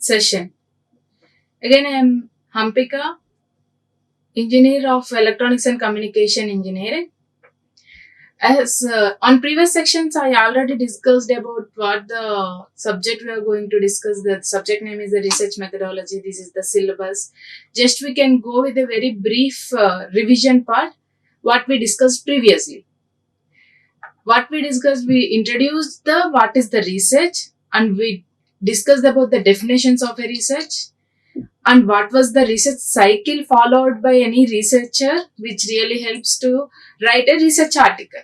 session. Again, I am Hampika, engineer of Electronics and Communication Engineering. As on previous sections, I already discussed about what the subject we are going to discuss. The subject name is the research methodology. This is the syllabus. Just we can go with a very brief revision part, what we discussed previously. What we discussed, we introduced the what is the research, and we discussed about the definitions of a research, and what was the research cycle followed by any researcher, which really helps to write a research article.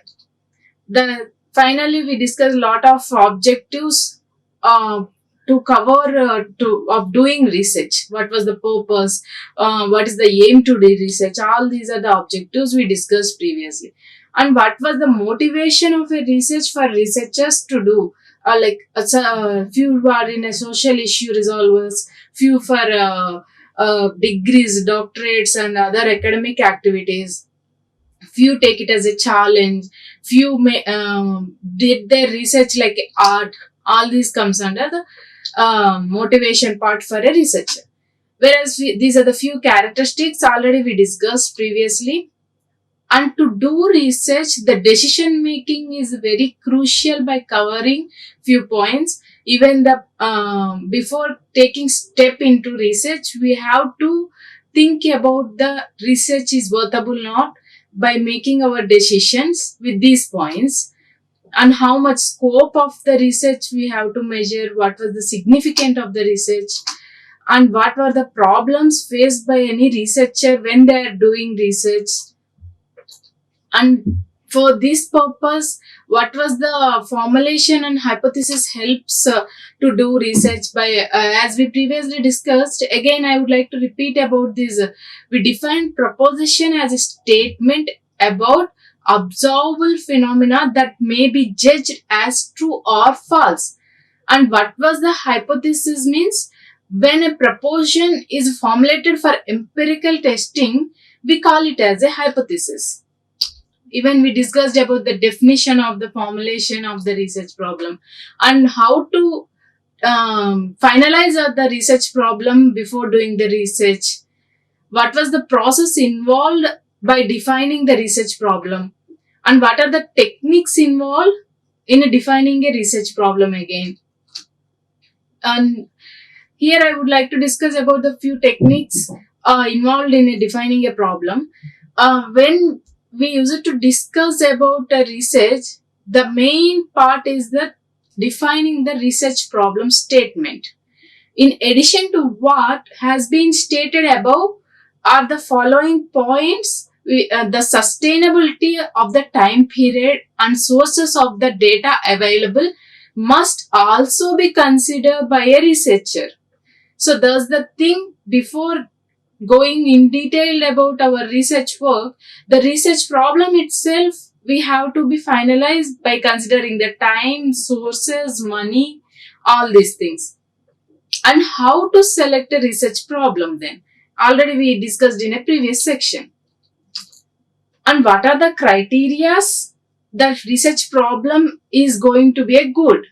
Finally we discussed a lot of objectives to cover of doing research. What was the purpose? What is the aim to do research? All these are the objectives we discussed previously. And what was the motivation of a research for researchers to do? Few are in a social issue resolvers, few for degrees, doctorates, and other academic activities. Few take it as a challenge. Few did their research like art. All these comes under the motivation part for a researcher. Whereas these are the few characteristics already we discussed previously. And to do research, the decision making is very crucial by covering few points. Even the before taking step into research, we have to think about the research is worthable or not by making our decisions with these points, and how much scope of the research we have to measure, what was the significance of the research, and what were the problems faced by any researcher when they are doing research. And for this purpose, what was the formulation and hypothesis helps to do research by, as we previously discussed. Again, I would like to repeat about this. We define proposition as a statement about observable phenomena that may be judged as true or false. And what was the hypothesis means? When a proposition is formulated for empirical testing, we call it as a hypothesis. Even we discussed about the definition of the formulation of the research problem and how to finalize the research problem before doing the research. What was the process involved by defining the research problem, and what are the techniques involved in defining a research problem again. And here I would like to discuss about the few techniques involved in defining a problem. When we use it to discuss about a research, the main part is the defining the research problem statement. In addition to what has been stated above are the following points. The sustainability of the time period and sources of the data available must also be considered by a researcher. So that's the thing. Before going in detail about our research work, the research problem itself, we have to be finalized by considering the time, sources, money, all these things. And how to select a research problem then? Already we discussed in a previous section. And what are the criterias that research problem is going to be a good?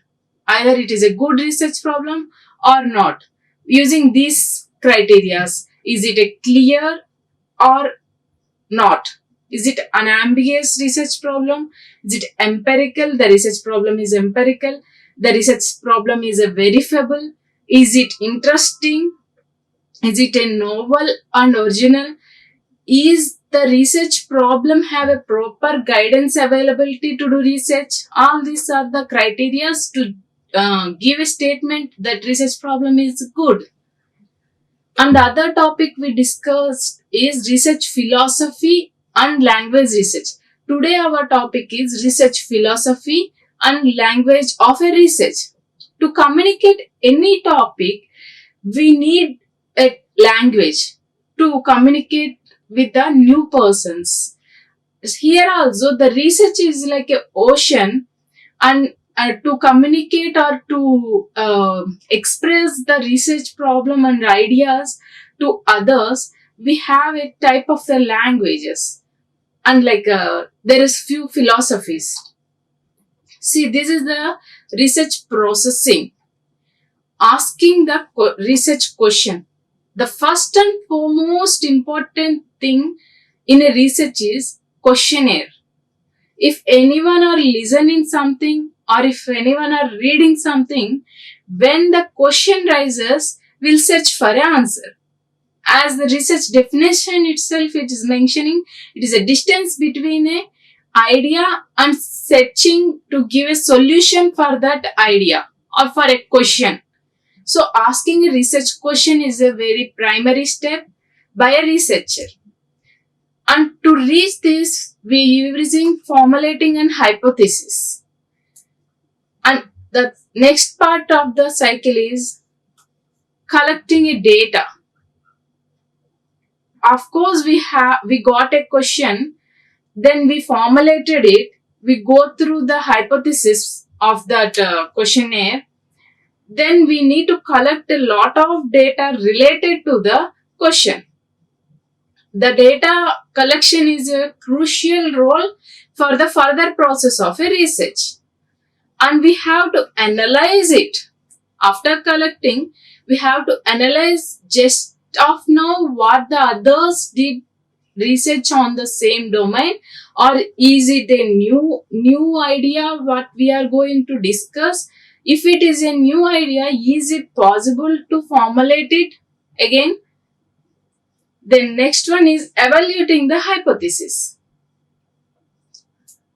Either it is a good research problem or not. Using these criterias, is it a clear or not? Is it an ambiguous research problem? Is it empirical? The research problem is empirical. The research problem is a verifiable. Is it interesting? Is it a novel and original? Is the research problem have a proper guidance availability to do research? All these are the criteria to give a statement that research problem is good. And the other topic we discussed is research philosophy and language research. Today our topic is research philosophy and language of a research. To communicate any topic, we need a language to communicate with the new persons. Here also the research is like an ocean, and to communicate or to express the research problem and ideas to others, we have a type of the languages. And there is few philosophies. See, this is the research processing. asking the research question. The first and foremost important thing in a research is questionnaire. If anyone are listening something or if anyone are reading something, when the question rises, we'll search for an answer. As the research definition itself it is mentioning, it is a distance between a idea and searching to give a solution for that idea or for a question. So asking a research question is a very primary step by a researcher. And to reach this, we are using formulating an hypothesis. And the next part of the cycle is collecting a data. Of course, we got a question, then we formulated it. We go through the hypothesis of that questionnaire. Then we need to collect a lot of data related to the question. The data collection is a crucial role for the further process of a research. And we have to analyze it. After collecting, we have to analyze just of now what the others did research on the same domain, or is it a new idea what we are going to discuss. If it is a new idea, is it possible to formulate it again? Then next one is evaluating the hypothesis.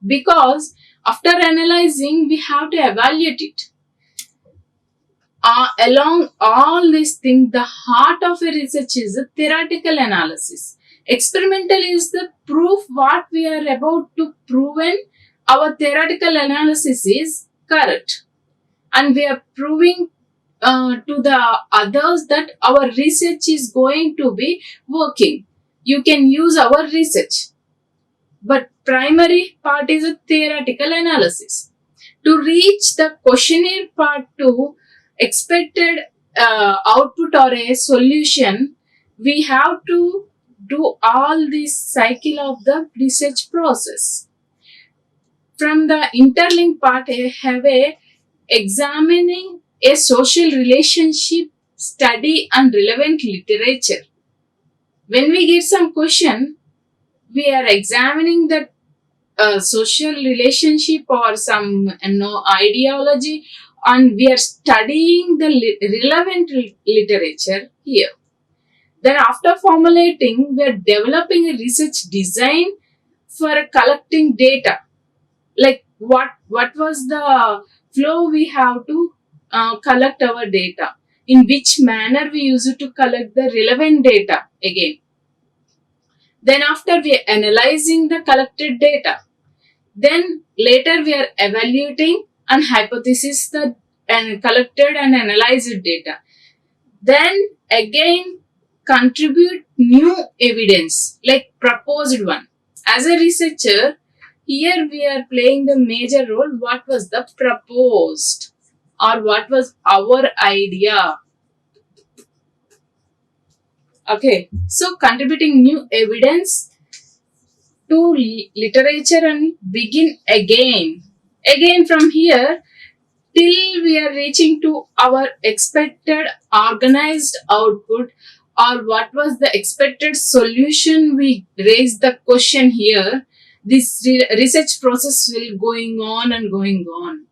Because after analyzing, we have to evaluate it. Along all these things, the heart of a research is a theoretical analysis. Experimental is the proof what we are about to prove, and our theoretical analysis is correct. And we are proving to the others that our research is going to be working. You can use our research. But primary part is a theoretical analysis. To reach the questionnaire part 2, expected output or a solution, we have to do all this cycle of the research process. From the interlink part, I have a examining a social relationship, study and relevant literature. When we get some question, we are examining that social relationship or some ideology, and we are studying the relevant literature here. Then after formulating, we are developing a research design for collecting data. Like what was the flow we have to collect our data, in which manner we use it to collect the relevant data again. Then after we are analyzing the collected data, then later we are evaluating and hypothesis the and collected and analyzed data. Then again contribute new evidence like proposed one. As a researcher, here we are playing the major role. What was the proposed or what was our idea? Okay, so contributing new evidence to literature and begin again. Again from here till we are reaching to our expected organized output, or what was the expected solution. We raise the question here. This research process will going on and going on.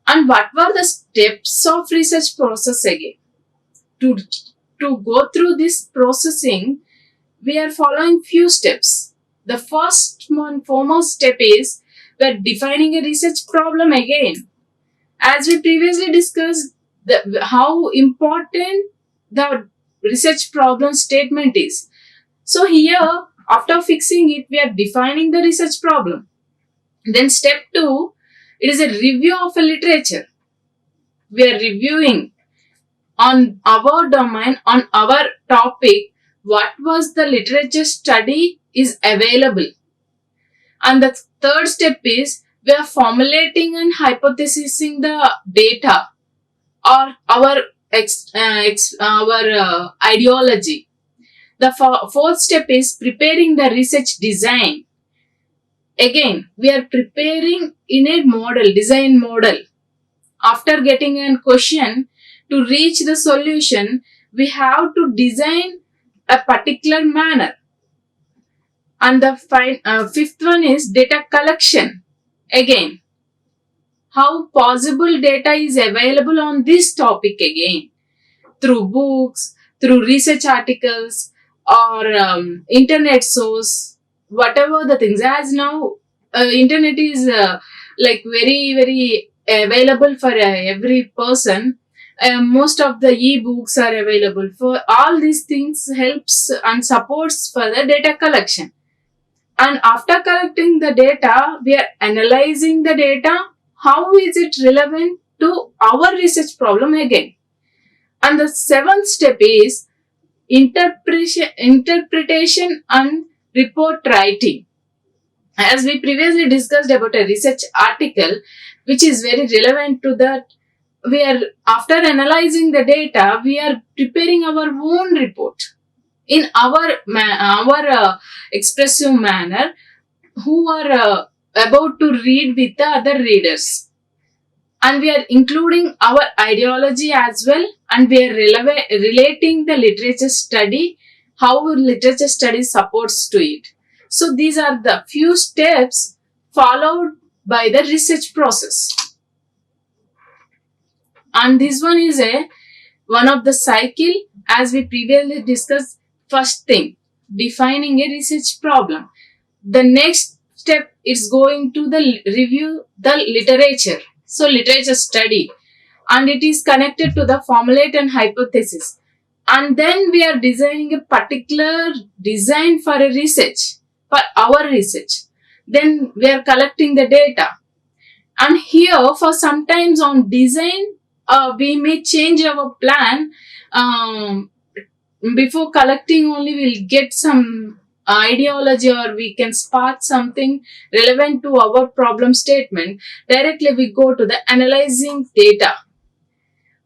And what were the steps of research process again? To go through this processing, we are following few steps. The first and foremost step is we are defining a research problem again. As we previously discussed, how important the research problem statement is. So here, after fixing it, we are defining the research problem. Then step 2, it is a review of a literature. We are reviewing on our domain, on our topic, what was the literature study is available. And the third step is we are formulating and hypothesizing the data or our ideology. The fourth step is preparing the research design. Again, we are preparing in a model, design model. After getting a question, to reach the solution, we have to design a particular manner. And the fifth one is data collection. Again, how possible data is available on this topic again, through books, through research articles, or internet source, whatever the things. As now, internet is like very very available for every person. Most of the e-books are available. For all these things helps and supports for the data collection. And after collecting the data, we are analyzing the data. How is it relevant to our research problem again? And the seventh step is interpretation and report writing. As we previously discussed about a research article, which is very relevant to that, we are, after analyzing the data, we are preparing our own report in our expressive manner, who are about to read with the other readers. And we are including our ideology as well, and we are relating the literature study, how literature study supports to it. So these are the few steps followed by the research process. And this one is one of the cycle, as we previously discussed. First thing, defining a research problem. The next step is going to the review the literature. So literature study, and it is connected to the formulate and hypothesis. And then we are designing a particular design for a research, for our research. Then we are collecting the data. And here, for sometimes on design, we may change our plan. Before collecting only, we'll get some ideology, or we can spark something relevant to our problem statement. Directly we go to the analyzing data,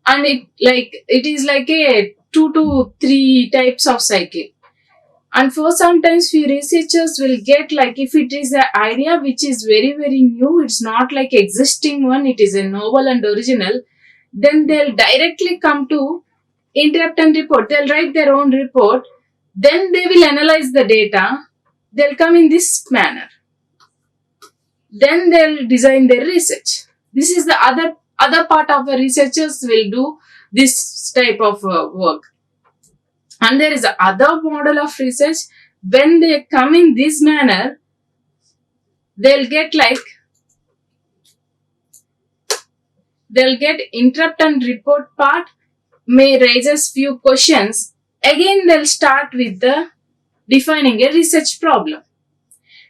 and it is like a 2 to 3 types of cycle. And for sometimes few researchers will get, like, if it is an idea which is very very new, it's not like existing one, it is a novel and original, then they'll directly come to interrupt and report. They'll write their own report, then they will analyze the data. They'll come in this manner. Then they'll design their research. This is the other part of the researchers will do this type of work. And there is other model of research. When they come in this manner, they'll get interrupt and report part, may raises few questions. Again, they'll start with the defining a research problem.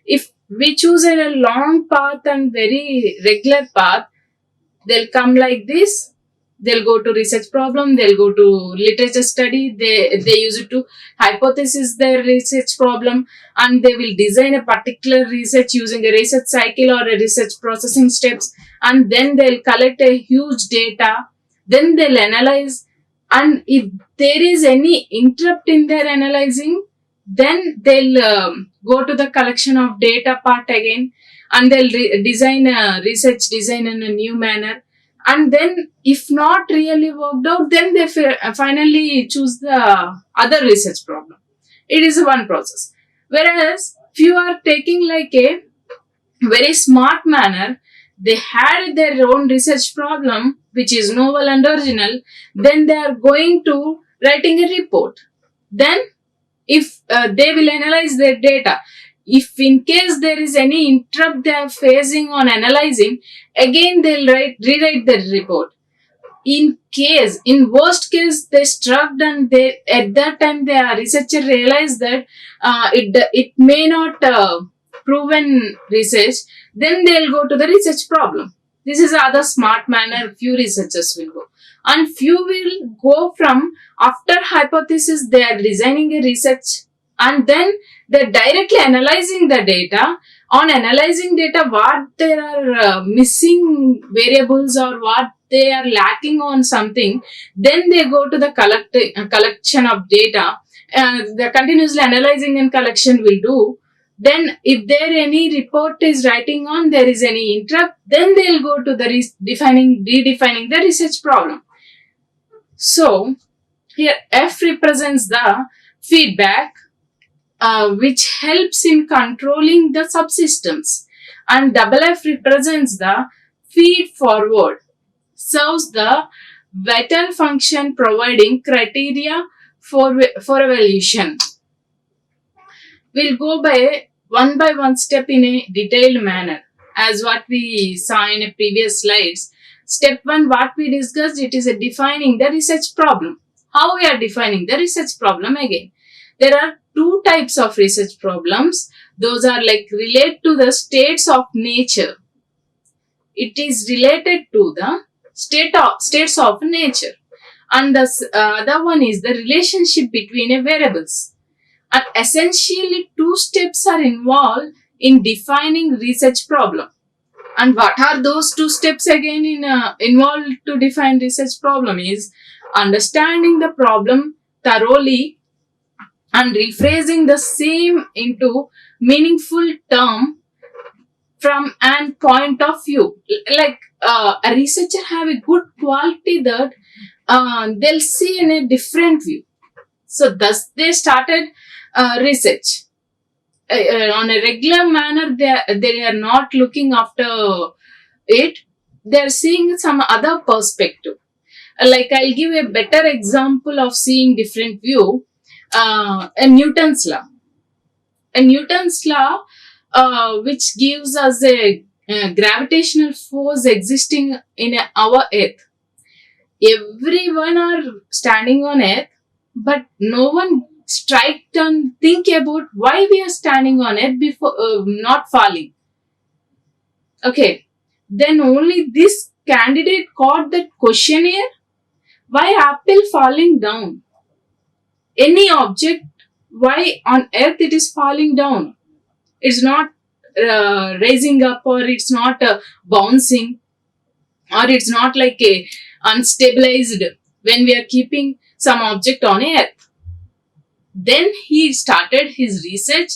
If we choose a long path and very regular path, they'll come like this. They'll go to research problem, they'll go to literature study, they use it to hypothesis their research problem, and they will design a particular research using a research cycle or a research processing steps, and then they'll collect a huge data, then they'll analyze, and if there is any interrupt in their analyzing, then they'll go to the collection of data part again, and they'll design a research design in a new manner. And then if not really worked out, then they finally choose the other research problem. It is one process. Whereas if you are taking like a very smart manner, they had their own research problem which is novel and original, then they are going to writing a report. Then if they will analyze their data, if in case there is any interrupt they are facing on analyzing, again they'll rewrite the report. In worst case, they struck, and they at that time the researcher realized that it may not proven research, then they'll go to the research problem. This is other smart manner few researchers will go. And few will go from after hypothesis, they are designing a research, and then they're directly analyzing the data. On analyzing data, what there are missing variables or what they are lacking on something, then they go to the collection of data. The continuously analyzing and collection will do. Then if there any report is writing on, there is any interrupt, then they'll go to the redefining the research problem. So here F represents the feedback, which helps in controlling the subsystems, and double F represents the feed forward, serves the vital function providing criteria for evaluation. We'll go by one step in a detailed manner, as what we saw in a previous slides. Step 1, what we discussed, it is a defining the research problem. How we are defining the research problem again? There are two types of research problems. Those are like relate to the states of nature. It is related to the states of nature. And the other one is the relationship between a variables. And essentially, two steps are involved in defining research problem. And what are those two steps again involved to define research problem is understanding the problem thoroughly and rephrasing the same into meaningful term from an point of view. Like a researcher have a good quality that they'll see in a different view. So thus they started research. On a regular manner, they are not looking after it. They are seeing some other perspective. Like I'll give a better example of seeing different view. A Newton's law. A Newton's law, which gives us a gravitational force existing in our Earth. Everyone are standing on Earth, but no one strike and think about why we are standing on it before not falling. Okay, then only this candidate caught that questionnaire. Why apple falling down? Any object, why on earth it is falling down? It's not raising up, or it's not bouncing, or it's not like a unstabilized when we are keeping some object on earth. Then he started his research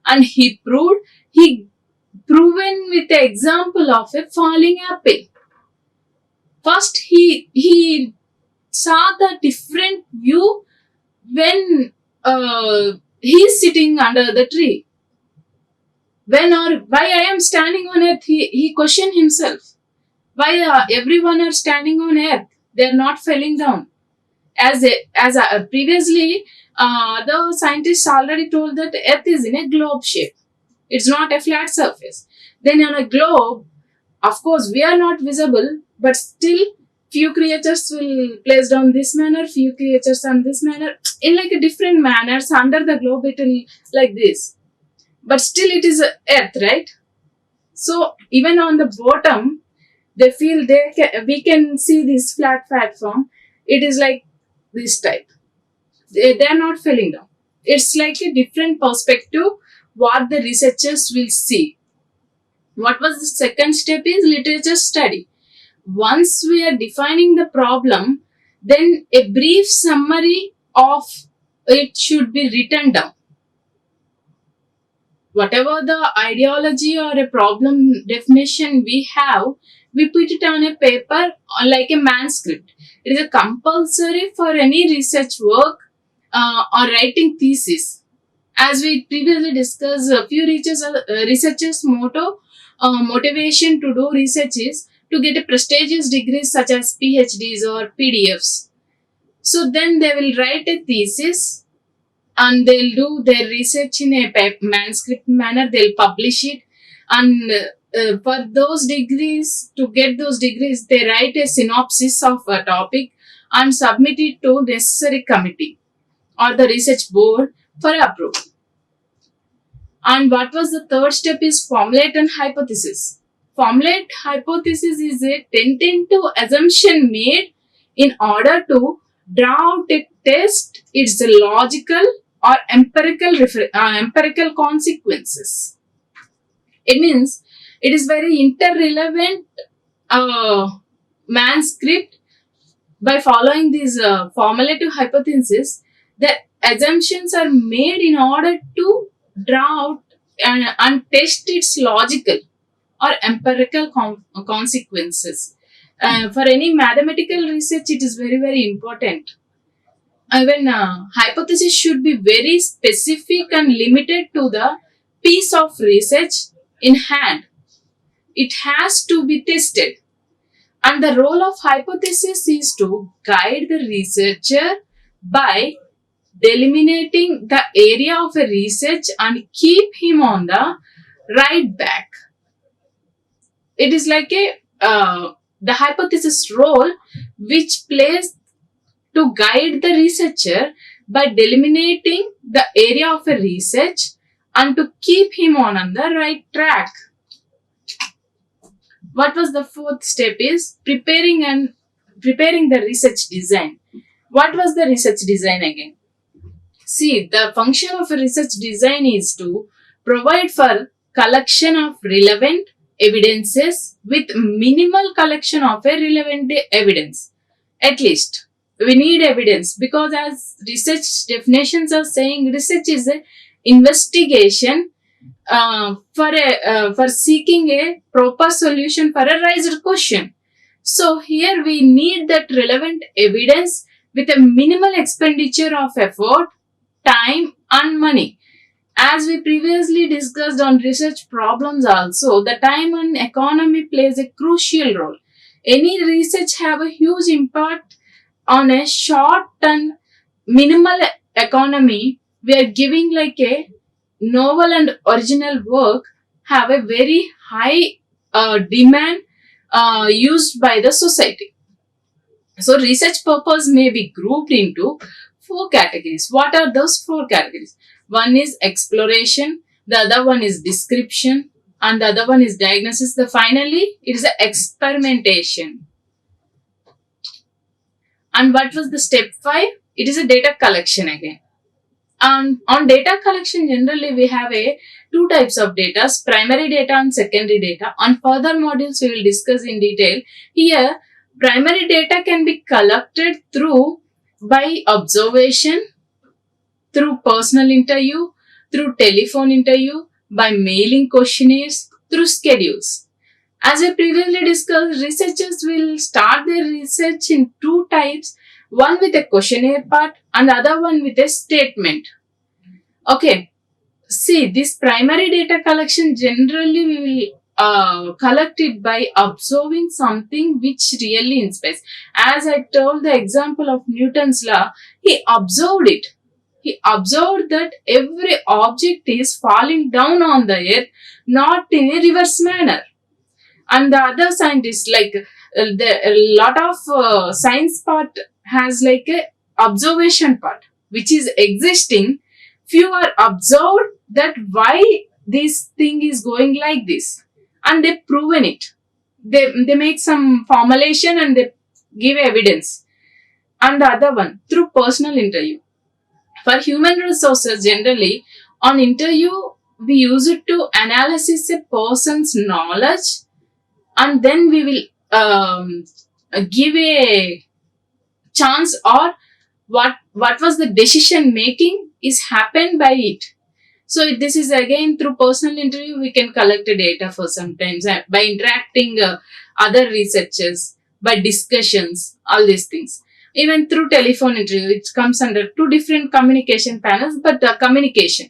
and he proven with the example of a falling apple. First he saw the different view when he's sitting under the tree. When or why I am standing on earth, he questioned himself. Why everyone are standing on earth? They are not falling down. As previously, the scientists already told that Earth is in a globe shape. It's not a flat surface. Then on a globe, of course, we are not visible, but still few creatures will place down this manner, few creatures on this manner, in like a different manners. Under the globe, it will like this. But still it is Earth, right? So even on the bottom, they feel we can see this flat platform. It is like this type. They are not falling down. It's like a different perspective what the researchers will see. What was the second step is literature study. Once we are defining the problem, then a brief summary of it should be written down. Whatever the ideology or a problem definition we have, we put it on a paper or like a manuscript. It is a compulsory for any research work or writing thesis. As we previously discussed, a few researchers' motivation to do research is to get a prestigious degrees such as PhDs or PDFs. So then they will write a thesis and they'll do their research in a manuscript manner. They'll publish it, and for those degrees, to get those degrees, they write a synopsis of a topic and submit it to necessary committee or the research board for approval. And what was the third step is formulate an hypothesis. Formulate hypothesis is a tentative assumption made in order to draw out a test its logical or empirical consequences. It means it is very interrelevant manuscript. By following these formulative hypotheses, the assumptions are made in order to draw out and test its logical or empirical consequences. For any mathematical research, it is very, very important. Even hypothesis should be very specific and limited to the piece of research in hand. It has to be tested. And the role of hypothesis is to guide the researcher by delimiting the area of a research and keep him on the right back. It is like the hypothesis role which plays to guide the researcher by delimiting the area of a research and to keep him on the right track. What was the fourth step is preparing the research design. What was the research design again? See, the function of a research design is to provide for collection of relevant evidences with minimal collection of a relevant evidence. At least we need evidence, because as research definitions are saying, research is an investigation for seeking a proper solution for a raised question. So here we need that relevant evidence with a minimal expenditure of effort, time and money. As we previously discussed on research problems also, the time and economy plays a crucial role. Any research have a huge impact on a short and minimal economy. We are giving like a novel and original work have a very high demand used by the society. So research purpose may be grouped into 4 categories. What are those 4 categories? One is exploration, the other one is description, and the other one is diagnosis. The finally, it is a experimentation. And what was the step 5? It is a data collection again. And on data collection, generally we have 2 types of data, primary data and secondary data. On further modules, we will discuss in detail. Here, primary data can be collected by observation, through personal interview, through telephone interview, by mailing questionnaires, through schedules. As we previously discussed, researchers will start their research in 2 types, one with a questionnaire part and the other one with a statement. Okay, see, this primary data collection generally we will collect it by observing something which really inspires. As I told the example of Newton's law, he observed it. He observed that every object is falling down on the earth, not in a reverse manner. And the other scientists, like a lot of science part has like a observation part which is existing. Few are observed that why this thing is going like this, and they proven it. They make some formulation and they give evidence. And the other one through personal interview. For human resources, generally on interview we use it to analyze a person's knowledge, and then we will give a chance or what was the decision making is happened by it. So this is again through personal interview we can collect the data for sometimes by interacting other researchers, by discussions, all these things. Even through telephone interview, it comes under 2 different communication panels, but communication.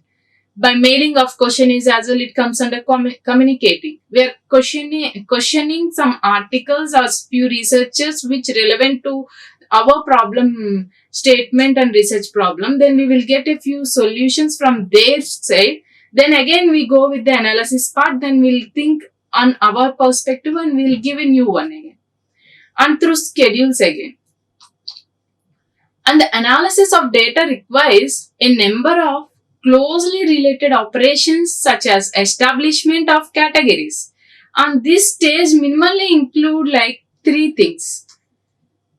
By mailing of questionnaires as well, it comes under communicating. We are questioning some articles or few researchers which relevant to our problem statement and research problem. Then we will get a few solutions from their side. Then again we go with the analysis part. Then we'll think on our perspective and we'll give a new one again. And through schedules again. And the analysis of data requires a number of closely related operations such as establishment of categories. And this stage minimally include like 3 things.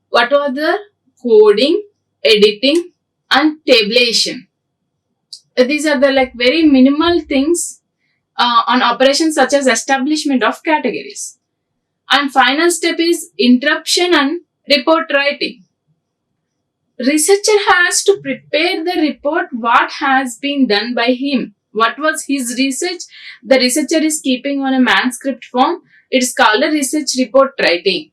What are the coding, editing and tabulation. These are the like very minimal things on operations such as establishment of categories. And final step is interruption and report writing. Researcher has to prepare the report what has been done by him, what was his research, the researcher is keeping on a manuscript form. It's called a research report writing.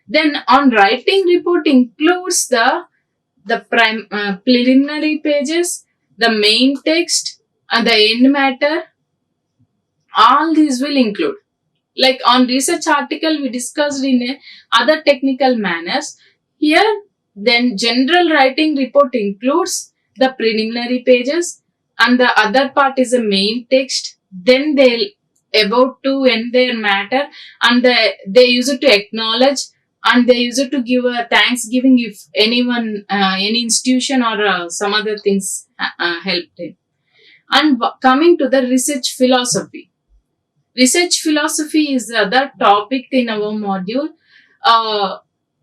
Then on writing report includes the preliminary pages, the main text, and the end matter. All these will include. Like on research article, we discussed in other technical manners. Here, then general writing report includes the preliminary pages, and the other part is the main text. Then they'll about to end their matter, and they use it to acknowledge, and they use it to give a thanksgiving if anyone, any institution or some other things helped him. And coming to the research philosophy. Research philosophy is the other topic in our module.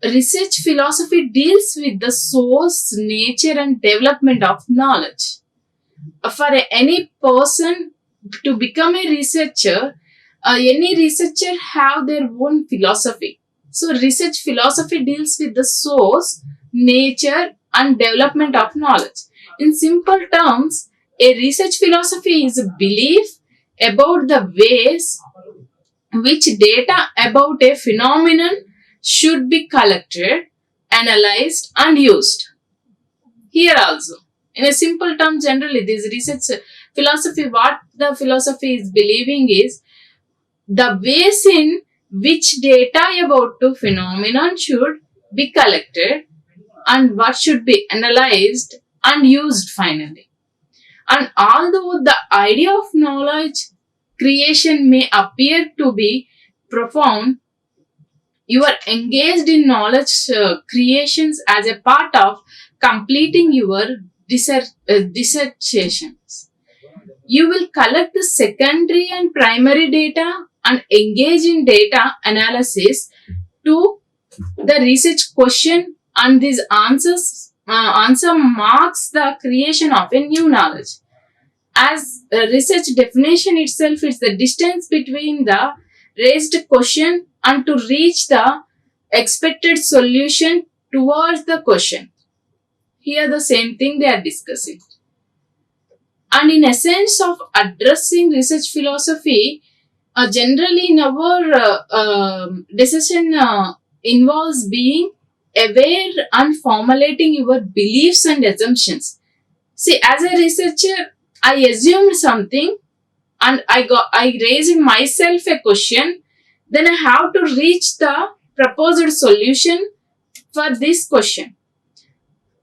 Research philosophy deals with the source, nature, and development of knowledge. For any person to become a researcher, any researcher have their own philosophy. So research philosophy deals with the source, nature, and development of knowledge. In simple terms, a research philosophy is a belief about the ways which data about a phenomenon should be collected, analyzed, and used. Here also, in a simple term, generally, this research philosophy, what the philosophy is believing is the ways in which data about the phenomenon should be collected and what should be analyzed and used finally. And although the idea of knowledge creation may appear to be profound, you are engaged in knowledge creations as a part of completing your dissertations. You will collect the secondary and primary data and engage in data analysis to the research question, and these answer marks the creation of a new knowledge. As a research definition itself, it's the distance between the raised question and to reach the expected solution towards the question. Here the same thing they are discussing. And in essence of addressing research philosophy, generally in our decision involves being aware and formulating your beliefs and assumptions. See, as a researcher, I assumed something and I raised myself a question, then I have to reach the proposed solution for this question.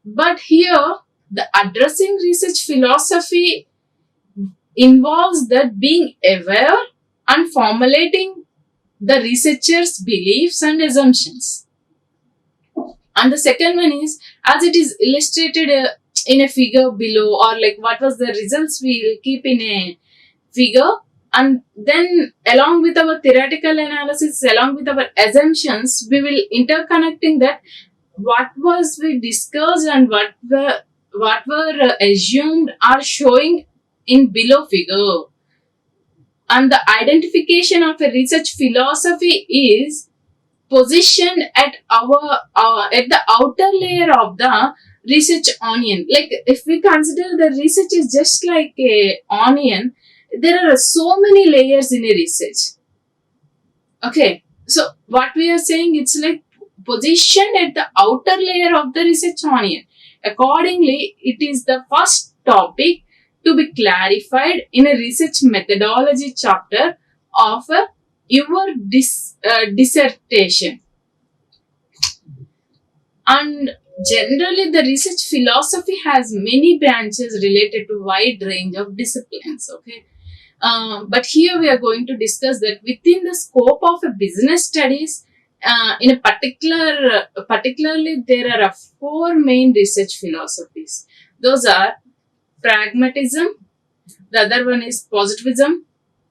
But here, the addressing research philosophy involves that being aware and formulating the researcher's beliefs and assumptions. And the second one is, as it is illustrated in a figure below, or like what was the results we will keep in a figure, and then along with our theoretical analysis, along with our assumptions, we will interconnecting that what was we discussed and what were assumed are showing in below figure. And the identification of a research philosophy is positioned at at the outer layer of the research onion. Like if we consider the research is just like a onion, there are so many layers in a research. Okay, so what we are saying, it's like positioned at the outer layer of the research onion. Accordingly, it is the first topic to be clarified in a research methodology chapter of your dissertation. And generally, the research philosophy has many branches related to wide range of disciplines. Okay, but here we are going to discuss that within the scope of a business studies, in a particularly there are four main research philosophies. Those are pragmatism, the other one is positivism,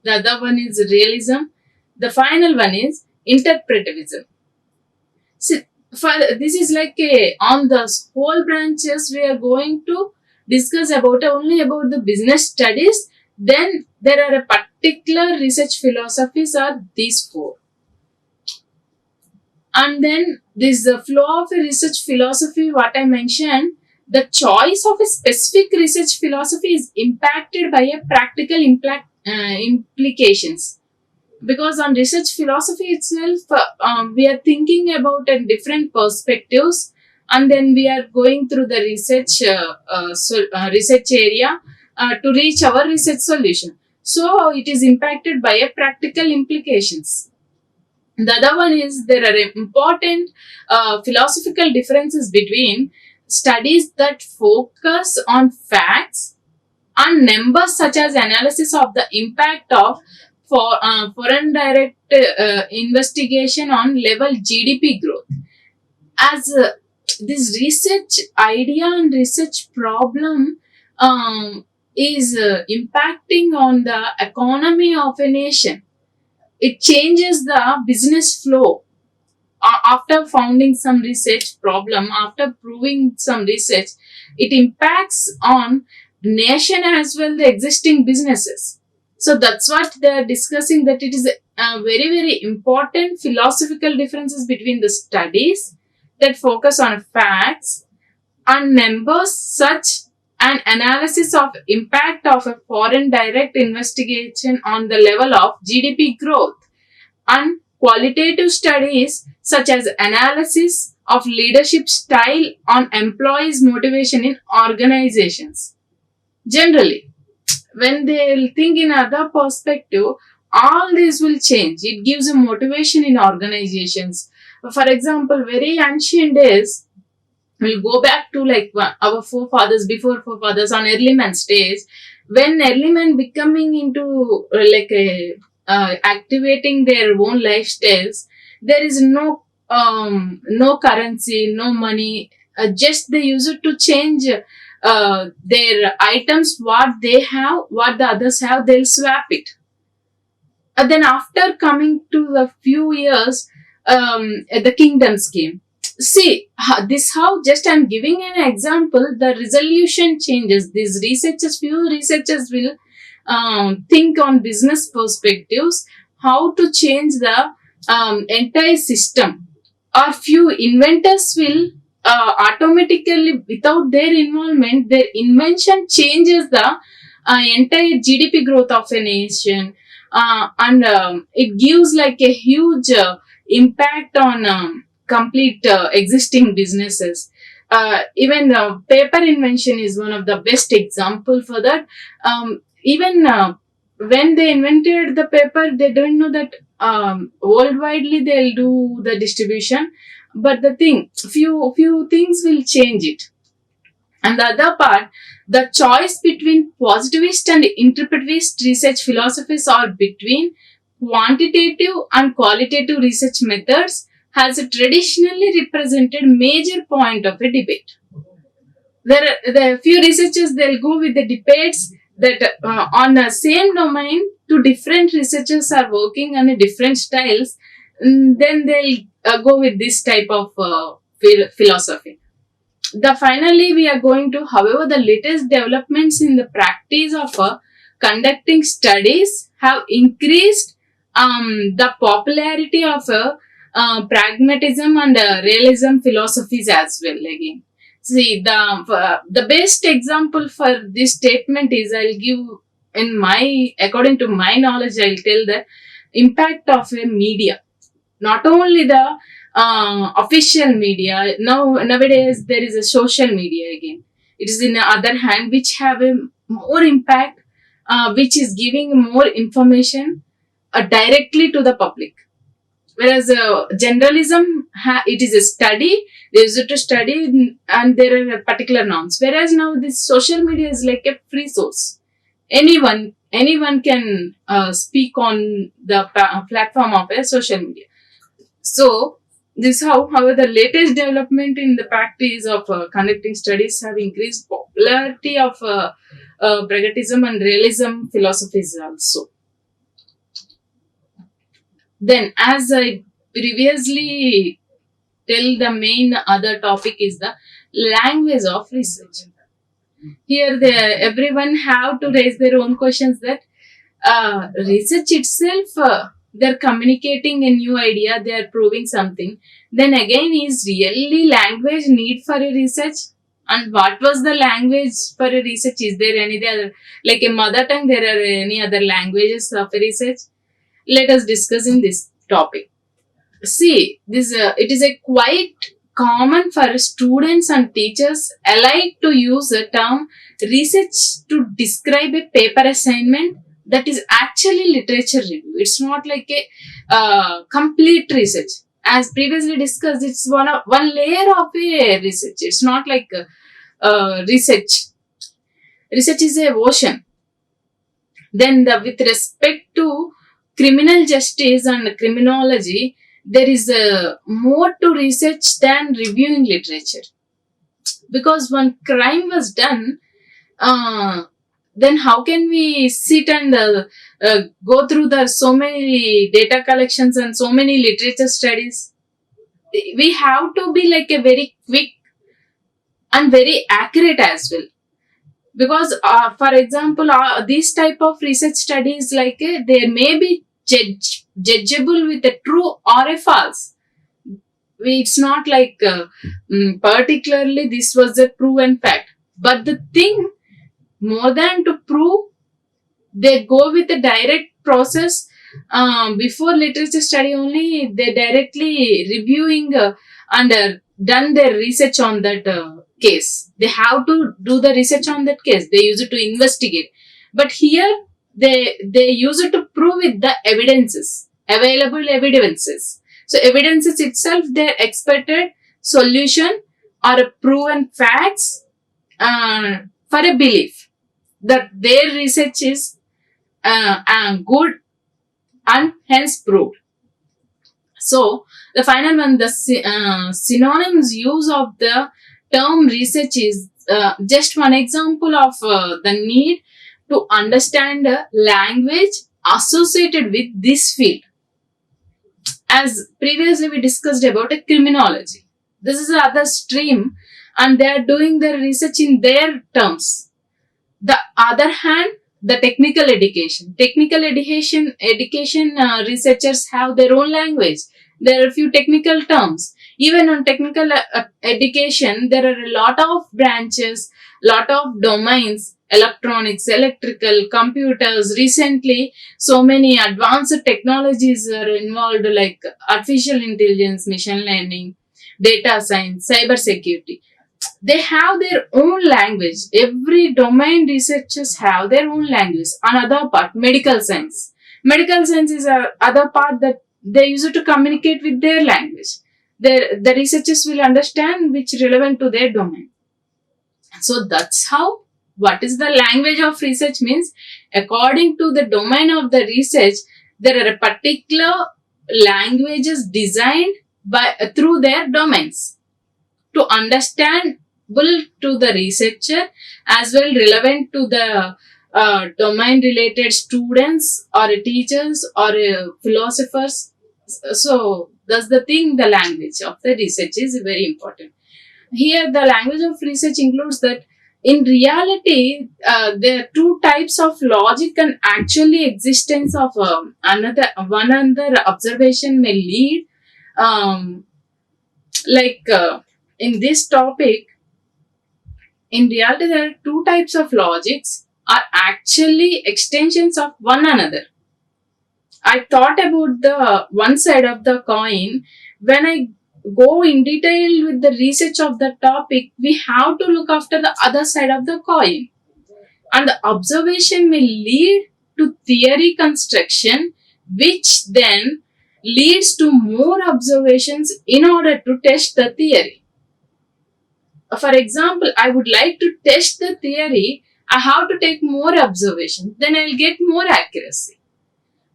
the other one is realism, the final one is interpretivism. So, this is like on the whole branches we are going to discuss about only about the business studies. Then there are a particular research philosophies are these four. And then this the flow of a research philosophy, what I mentioned, The choice of a specific research philosophy is impacted by a practical implications, because on research philosophy itself, we are thinking about different perspectives, and then we are going through the research area to reach our research solution. So it is impacted by a practical implications. The other one is there are important philosophical differences between studies that focus on facts and numbers, such as analysis of the impact of foreign direct investigation on level GDP growth. As this research idea and research problem is impacting on the economy of a nation. It changes the business flow. After founding some research problem, after proving some research, it impacts on nation as well the existing businesses. So that's what they are discussing, that it is very very important philosophical differences between the studies that focus on facts and numbers, such an analysis of impact of a foreign direct investigation on the level of GDP growth, and qualitative studies such as analysis of leadership style on employees motivation in organizations. Generally, when they will think in other perspective, all this will change. It gives a motivation in organizations. For example, very ancient days, we'll go back to like our forefathers, before forefathers, on early man stage, when early men becoming into activating their own lifestyles, there is no currency, no money, just they use it to change their items, what they have, what the others have, they'll swap it. And then after coming to the few years, the kingdoms came. See, this how, just I'm giving an example, the resolution changes. These researchers, few researchers will think on business perspectives, how to change the entire system. Or few inventors will automatically, without their involvement, their invention changes the entire GDP growth of a nation, and it gives like a huge impact on complete existing businesses. Even paper invention is one of the best example for that. Even when they invented the paper, they don't know that worldwidely they'll do the distribution, but the thing, few things will change it. And the other part, the choice between positivist and interpretivist research philosophies, or between quantitative and qualitative research methods, has traditionally represented major point of a debate. There are few researchers, they'll go with the debates that on the same domain, two different researchers are working on a different styles, then they'll go with this type of philosophy. Finally, we are going to, however, the latest developments in the practice of conducting studies have increased the popularity of pragmatism and realism philosophies as well. Again, see, the best example for this statement is, I'll give in according to my knowledge, I'll tell the impact of a media. Not only the official media, nowadays there is a social media again. It is in the other hand which have a more impact, which is giving more information directly to the public. Whereas generalism, it is a study, there is to study and there are particular norms. Whereas now this social media is like a free source. Anyone can speak on the platform of a social media. So this how, however, the latest development in the practice of conducting studies have increased popularity of pragmatism and realism philosophies also. Then, as I previously tell, the main other topic is the language of research. Here, everyone have to raise their own questions that research itself, they're communicating a new idea, they are proving something. Then again, is really language need for a research? And what was the language for a research? Is there any other, like a mother tongue, there are any other languages of a research? Let us discuss in this topic. See, this it is a quite common for students and teachers alike to use the term research to describe a paper assignment that is actually literature review. It's not like a complete research. As previously discussed, it's one layer of a research. It's not like research. Research is a ocean. Then, with respect to criminal justice and criminology, there is more to research than reviewing literature. Because when crime was done, then how can we sit and go through the so many data collections and so many literature studies? We have to be like a very quick and very accurate as well. Because for example, these type of research studies, like they may be judgeable with a true or a false. It's not like particularly this was a proven fact, but the thing, more than to prove, they go with a direct process. Before literature study only, they directly reviewing and done their research on that case. They have to do the research on that case. They use it to investigate. But here, they use it to prove with the evidences, available evidences. So evidences itself, their expected solution or a proven facts for a belief that their research is good and hence proved. So the final one, the synonyms use of the term research is just one example of the need to understand the language associated with this field. As previously we discussed about a criminology. This is the other stream and they are doing their research in their terms. The other hand, the technical education. Technical education researchers have their own language. There are a few technical terms. Even on technical education, there are a lot of branches, lot of domains, electronics, electrical, computers. Recently, so many advanced technologies are involved, like artificial intelligence, machine learning, data science, cyber security. They have their own language. Every domain researchers have their own language. Another part, medical science. Medical science is other part that they use it to communicate with their language. The researchers will understand which relevant to their domain. So that's how, what is the language of research means, according to the domain of the research, there are particular languages designed through their domains to understandable to the researcher as well relevant to the domain related students or teachers or philosophers. So that's the thing, the language of the research is very important. Here the language of research includes that in reality there are two types of logic and actually existence of another observation may lead in this topic. In reality, there are two types of logics are actually extensions of one another. I thought about the one side of the coin. When I go in detail with the research of the topic, we have to look after the other side of the coin. And the observation may lead to theory construction, which then leads to more observations in order to test the theory. For example, I would like to test the theory, I have to take more observations, then I will get more accuracy.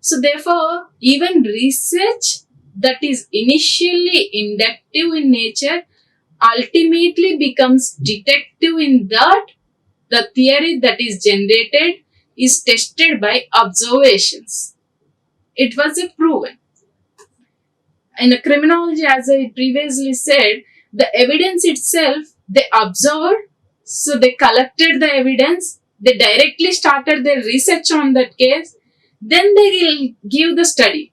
So therefore, even research that is initially inductive in nature ultimately becomes detective in that the theory that is generated is tested by observations. It was proven. In a criminology, as I previously said, the evidence itself, they observed, so they collected the evidence, they directly started their research on that case, then they will give the study.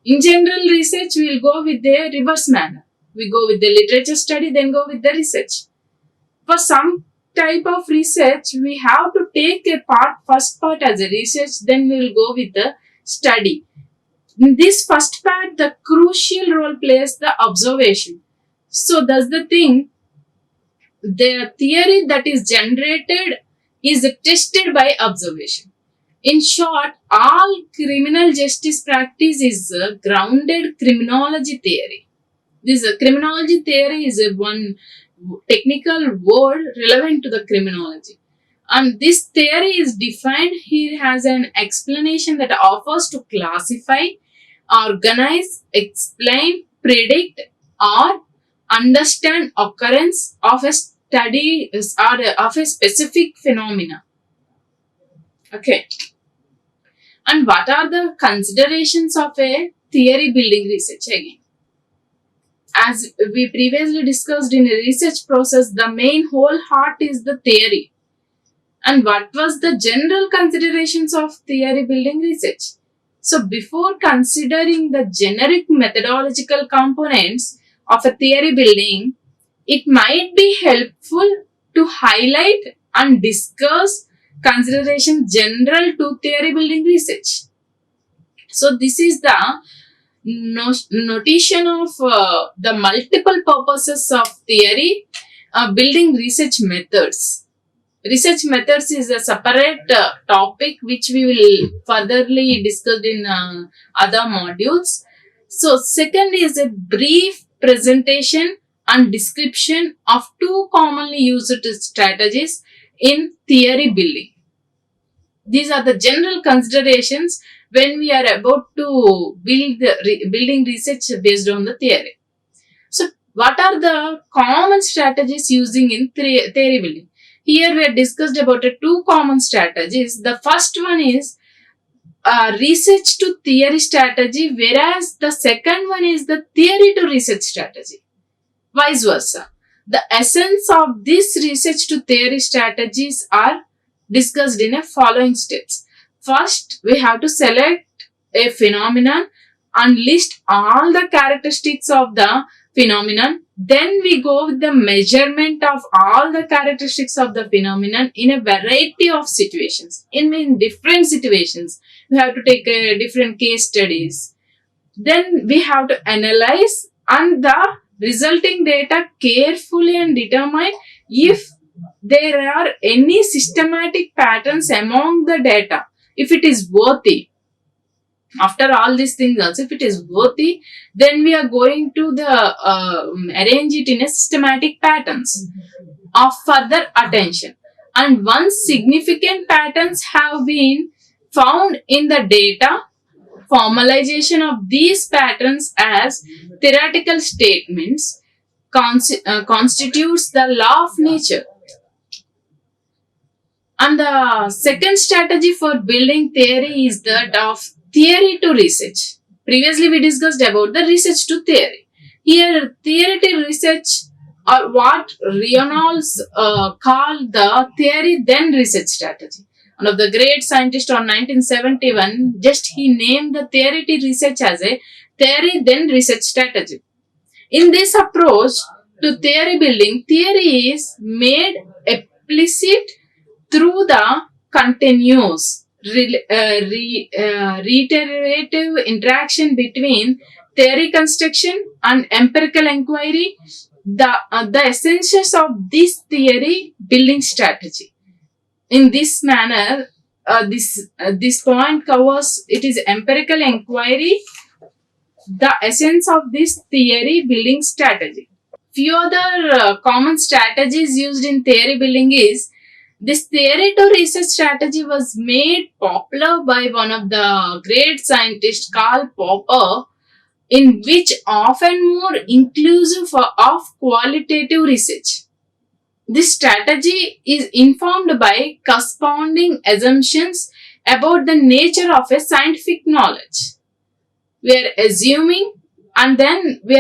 In general research, we will go with the reverse manner. We go with the literature study, then go with the research. For some type of research, we have to take a first part as a research, then we will go with the study. In this first part, the crucial role plays the observation. So that's the thing. The theory that is generated is tested by observation. In short, all criminal justice practice is a grounded criminology theory. This criminology theory is a one technical word relevant to the criminology. And this theory is defined here as an explanation that offers to classify, organize, explain, predict, or understand occurrence of a study or of a specific phenomena. Okay. And what are the considerations of a theory building research again? As we previously discussed in a research process, the main whole heart is the theory. And what was the general considerations of theory building research? So before considering the generic methodological components of a theory building, it might be helpful to highlight and discuss considerations general to theory building research. So this is the notation of the multiple purposes of theory building research methods. Research methods is a separate topic which we will furtherly discuss in other modules. So second is a brief presentation and description of two commonly used strategies in theory building. These are the general considerations when we are about to building research based on the theory. So what are the common strategies using in theory building? Here we have discussed about two common strategies. The first one is research to theory strategy, whereas the second one is the theory to research strategy. Vice versa. The essence of these research to theory strategies are discussed in a following steps. First, we have to select a phenomenon and list all the characteristics of the phenomenon. Then we go with the measurement of all the characteristics of the phenomenon in a variety of situations. In different situations, we have to take different case studies. Then we have to analyze and the resulting data carefully and determine if there are any systematic patterns among the data, if it is worthy. After all these things also, if it is worthy, then we are going to arrange it in a systematic patterns of further attention. And once significant patterns have been found in the data, formalization of these patterns as theoretical statements constitutes the law of nature. And the second strategy for building theory is that of theory to research. Previously we discussed about the research to theory. Here theory to research, or what Reynolds called the theory then research strategy. One of the great scientists on 1971, just he named the theory to research as a theory then research strategy. In this approach to theory building, theory is made explicit through the continuous reiterative interaction between theory construction and empirical inquiry, the essentials of this theory building strategy. In this manner, this point covers, it is empirical inquiry, the essence of this theory building strategy. Few other common strategies used in theory building is, this theory to research strategy was made popular by one of the great scientists, Karl Popper, in which often more inclusive of qualitative research. This strategy is informed by corresponding assumptions about the nature of a scientific knowledge. We are assuming and then we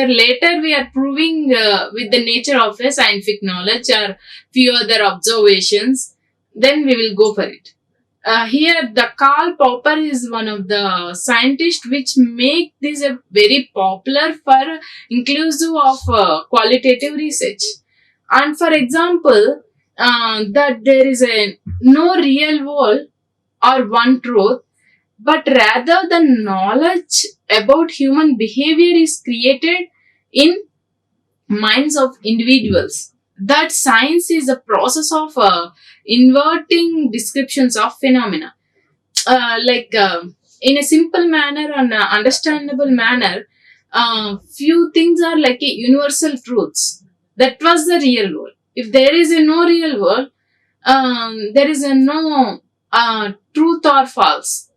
are proving with the nature of a scientific knowledge or few other observations, then we will go for it. Here the Karl Popper is one of the scientists which make this a very popular for inclusive of qualitative research. And for example, that there is a no real world or one truth, but rather the knowledge about human behavior is created in minds of individuals. That science is a process of inverting descriptions of phenomena. In a simple manner and understandable manner, few things are like a universal truths. That was the real world. If there is a no real world, there is a no truth or false,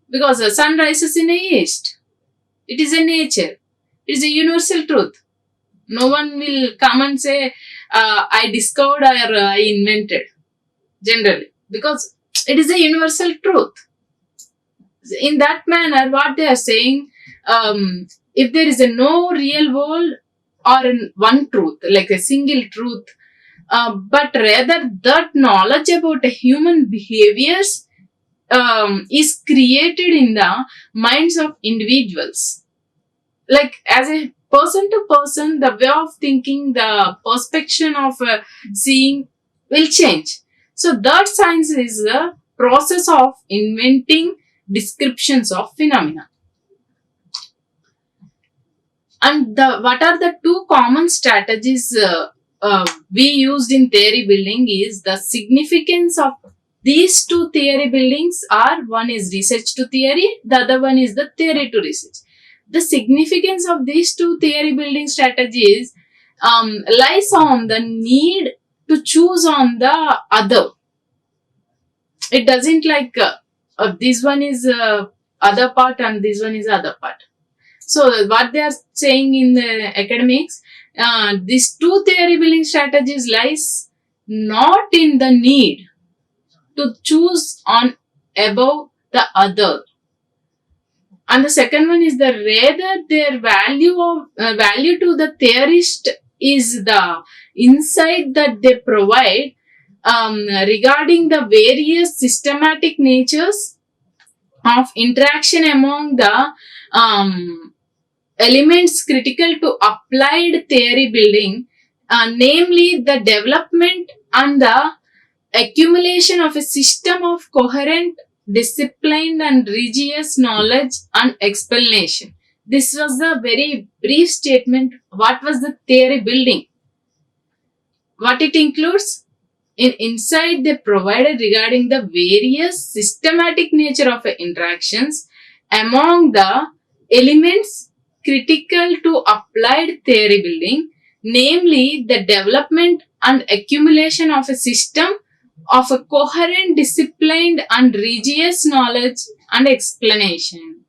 because the sun rises in the east. It is a nature. It is a universal truth. No one will come and say, I discovered or I invented, generally, because it is a universal truth. In that manner, what they are saying, if there is a no real world or one truth, like a single truth, but rather that knowledge about human behaviors is created in the minds of individuals. Like as a person to person, the way of thinking, the perception of seeing will change. So that science is the process of inventing descriptions of phenomena. And what are the two common strategies we used in theory building is the significance of these two theory buildings are, one is research to theory, the other one is the theory to research. The significance of these two theory building strategies lies on the need to choose on the other. It doesn't like this one is other part and this one is other part. So what they are saying in the academics, these two theory building strategies lies not in the need to choose on above the other. And the second one is the rather their value to the theorist is the insight that they provide regarding the various systematic natures of interaction among the elements critical to applied theory building, namely the development and the accumulation of a system of coherent, disciplined and rigorous knowledge and explanation. This was the very brief statement. What was the theory building? What it includes? In insight they provided regarding the various systematic nature of interactions among the elements critical to applied theory building, namely the development and accumulation of a system of a coherent, disciplined and rigorous knowledge and explanation.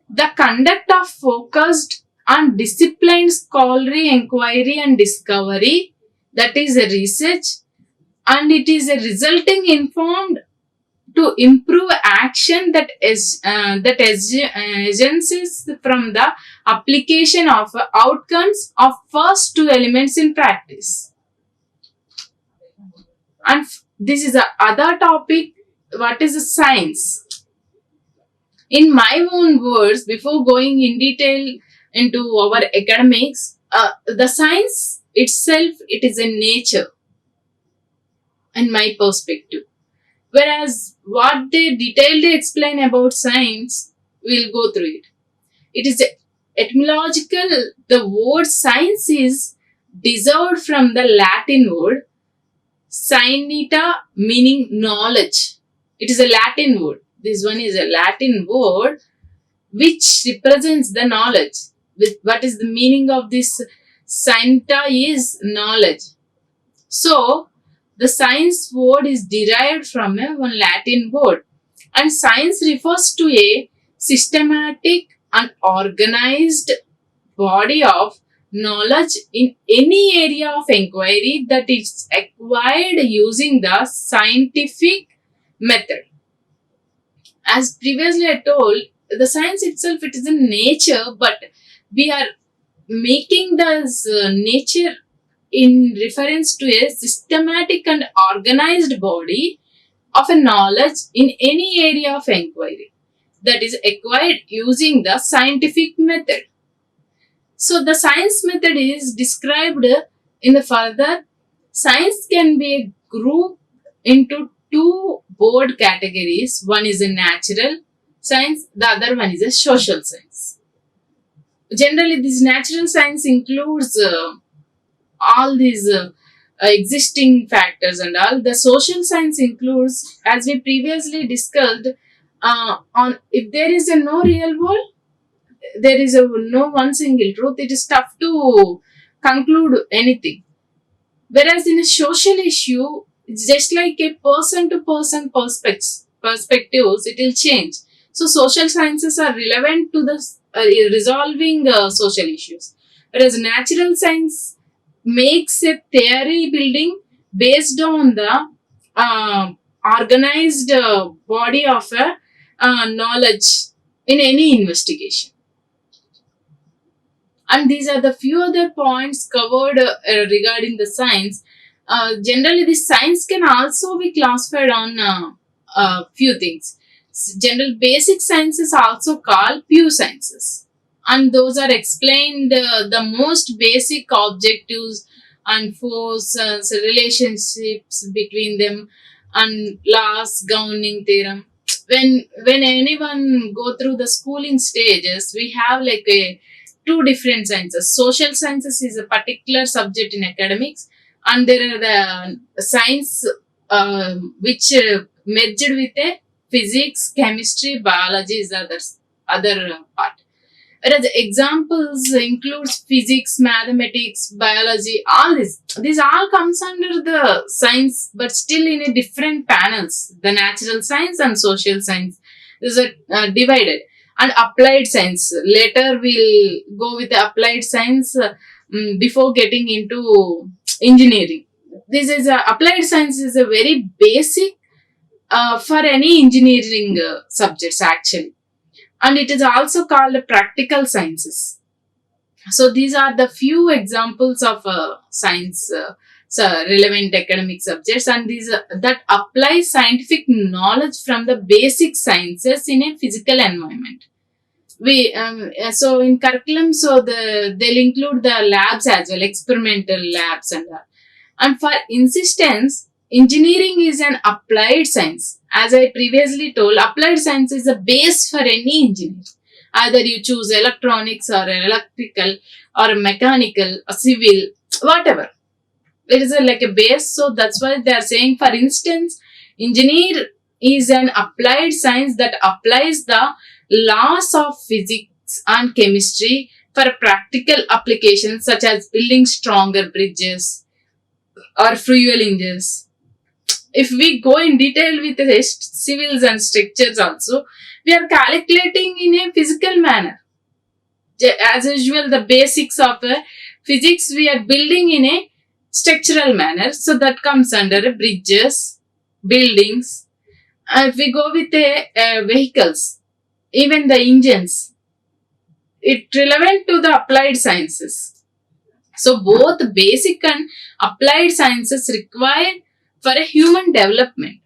The conduct of focused and disciplined scholarly inquiry and discovery, that is a research, and it is a resulting informed to improve action that is agencies from the application of outcomes of first two elements in practice. And this is the other topic. What is the science? In my own words, before going in detail into our academics, the science itself, it is a nature, in my perspective. Whereas what they detailedly explain about science, we'll go through it. It is etymological. The word science is derived from the Latin word scientia, meaning knowledge. It is a Latin word. This one is a Latin word which represents the knowledge. What is the meaning of this? Scientia is knowledge. So, the science word is derived from one Latin word, and science refers to a systematic and organized body of knowledge in any area of inquiry that is acquired using the scientific method. As previously I told, the science itself, it is in nature, but we are making this nature in reference to a systematic and organized body of a knowledge in any area of inquiry that is acquired using the scientific method. So the science method is described In the further, science can be grouped into two broad categories. One is a natural science, the other one is a social science. Generally, this natural science includes all these existing factors and all. The social science includes, as we previously discussed, on if there is a no real world, there is a no one single truth. It is tough to conclude anything. Whereas in a social issue, it's just like a person to person perspectives, it will change. So social sciences are relevant to the resolving social issues. Whereas natural science makes a theory building based on the organized body of knowledge in any investigation. And these are the few other points covered regarding the science. Generally, the science can also be classified on few things. General basic sciences are also called pure sciences, and those are explained the most basic objectives and forces, relationships between them, and laws governing theorem. When anyone go through the schooling stages, we have like a two different sciences. Social sciences is a particular subject in academics, and there are the science which merged with a physics, chemistry, biology is other part. Whereas examples includes physics, mathematics, biology, all this. This all comes under the science, but still in a different panels. The natural science and social science is divided. And applied science. Later we'll go with the applied science before getting into engineering. This is applied science is a very basic for any engineering subjects actually, and it is also called practical sciences. So these are the few examples of science relevant academic subjects, and these that apply scientific knowledge from the basic sciences in a physical environment. We so in curriculum, so they'll include the labs as well, experimental labs and that. And for insistence, engineering is an applied science. As I previously told, applied science is the base for any engineer. Either you choose electronics or electrical or mechanical or civil, whatever. It is like a base. So that's why they are saying, for instance, engineer is an applied science that applies the laws of physics and chemistry for practical applications such as building stronger bridges or fuel engines. If we go in detail with the civils and structures also, we are calculating in a physical manner. As usual, the basics of physics we are building in a structural manner. So that comes under bridges, buildings. If we go with the vehicles, even the engines, it relevant to the applied sciences. So both basic and applied sciences required for a human development,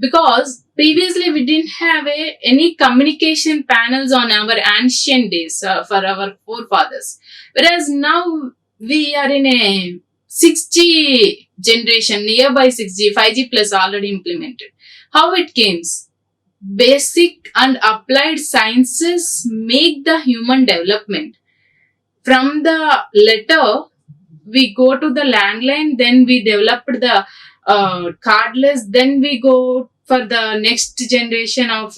because previously we didn't have any communication panels on our ancient days for our forefathers, whereas now we are in a 6G generation, nearby 6G, 5G plus already implemented. How it came? Basic and applied sciences make the human development. From the letter, we go to the landline, then we developed the cardless, then we go for the next generation of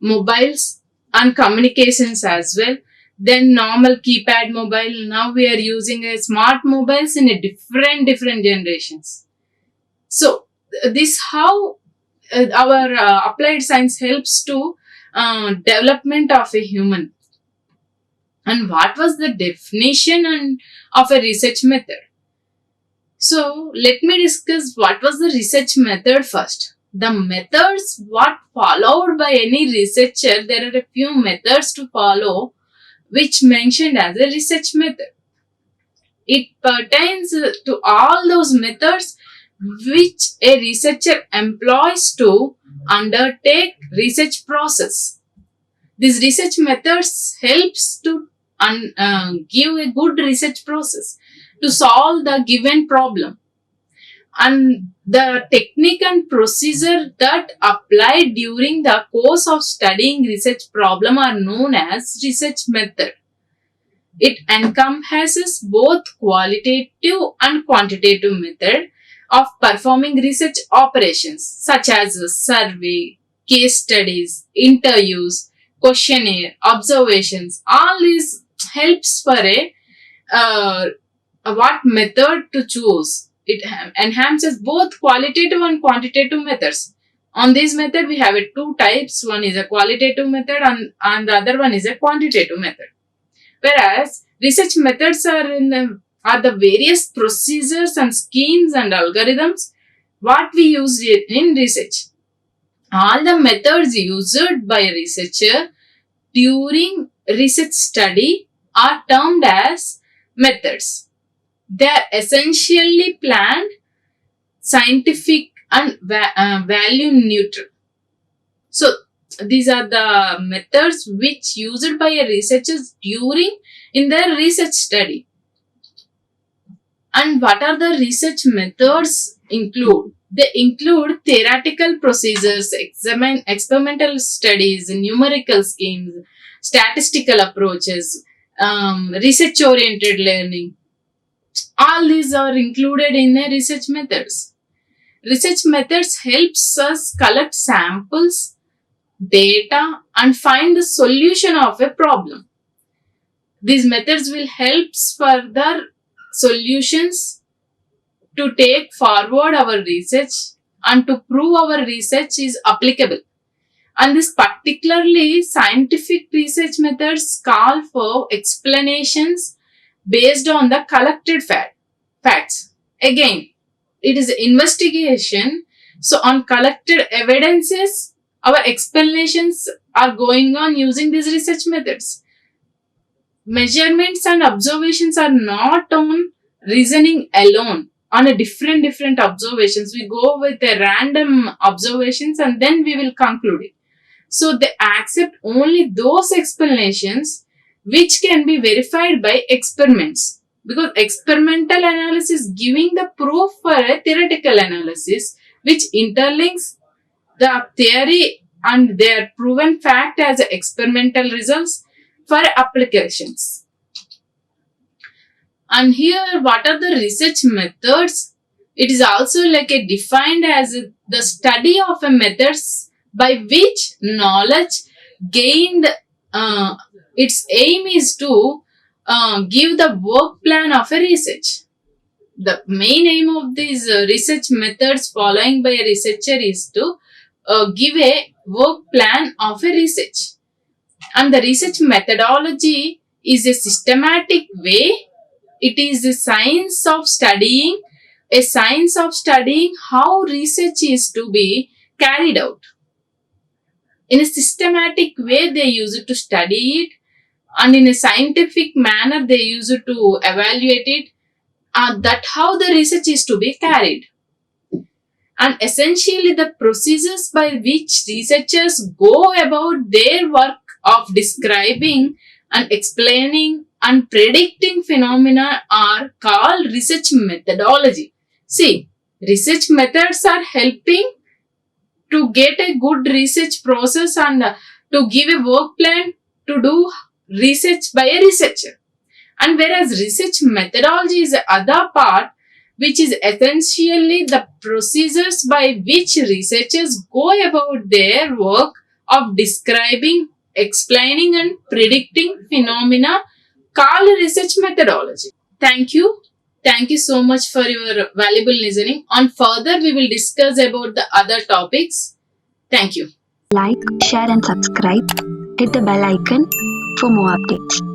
mobiles and communications as well. Then normal keypad mobile. Now we are using smart mobiles in a different generations. So this how our applied science helps to development of a human. And what was the definition of a research method? So let me discuss what was the research method first. The methods what followed by any researcher, there are a few methods to follow which mentioned as a research method. It pertains to all those methods which a researcher employs to undertake research process. These research methods helps to give a good research process. to solve the given problem. And the technique and procedure that applied during the course of studying research problem are known as research method. It encompasses both qualitative and quantitative method of performing research operations such as survey, case studies, interviews, questionnaire, observations. All these helps for uh, what method to choose. It enhances both qualitative and quantitative methods. On this method, we have two types. One is a qualitative method and the other one is a quantitative method. Whereas research methods are the various procedures and schemes and algorithms what we use in research. All the methods used by a researcher during research study are termed as methods. They are essentially planned, scientific, and value neutral. So, these are the methods which used by a researchers during in their research study. And what are the research methods include? They include theoretical procedures, experimental studies, numerical schemes, statistical approaches, research-oriented learning. All these are included in the research methods. Research methods helps us collect samples, data, and find the solution of a problem. These methods will help further solutions to take forward our research and to prove our research is applicable. And this particularly scientific research methods call for explanations based on the collected facts. Again, it is investigation. So on collected evidences, our explanations are going on using these research methods. Measurements and observations are not on reasoning alone. On a different observations, we go with a random observations and then we will conclude it. So they accept only those explanations which can be verified by experiments, because experimental analysis giving the proof for a theoretical analysis which interlinks the theory and their proven fact as experimental results for applications. And here, what are the research methods? It is also like a defined as the study of a methods by which knowledge gained. Its aim is to give the work plan of a research. The main aim of these research methods following by a researcher is to give a work plan of a research. And the research methodology is a systematic way. It is a science of studying how research is to be carried out. In a systematic way, they use it to study it, and in a scientific manner, they use it to evaluate it. That how the research is to be carried. And essentially, the procedures by which researchers go about their work of describing and explaining and predicting phenomena are called research methodology. See, research methods are helping to get a good research process and to give a work plan to do research by a researcher. And whereas research methodology is the other part, which is essentially the procedures by which researchers go about their work of describing, explaining, and predicting phenomena called research methodology. Thank you. Thank you so much for your valuable listening. On further, we will discuss about the other topics. Thank you. Like, share and subscribe. Hit the bell icon for more updates.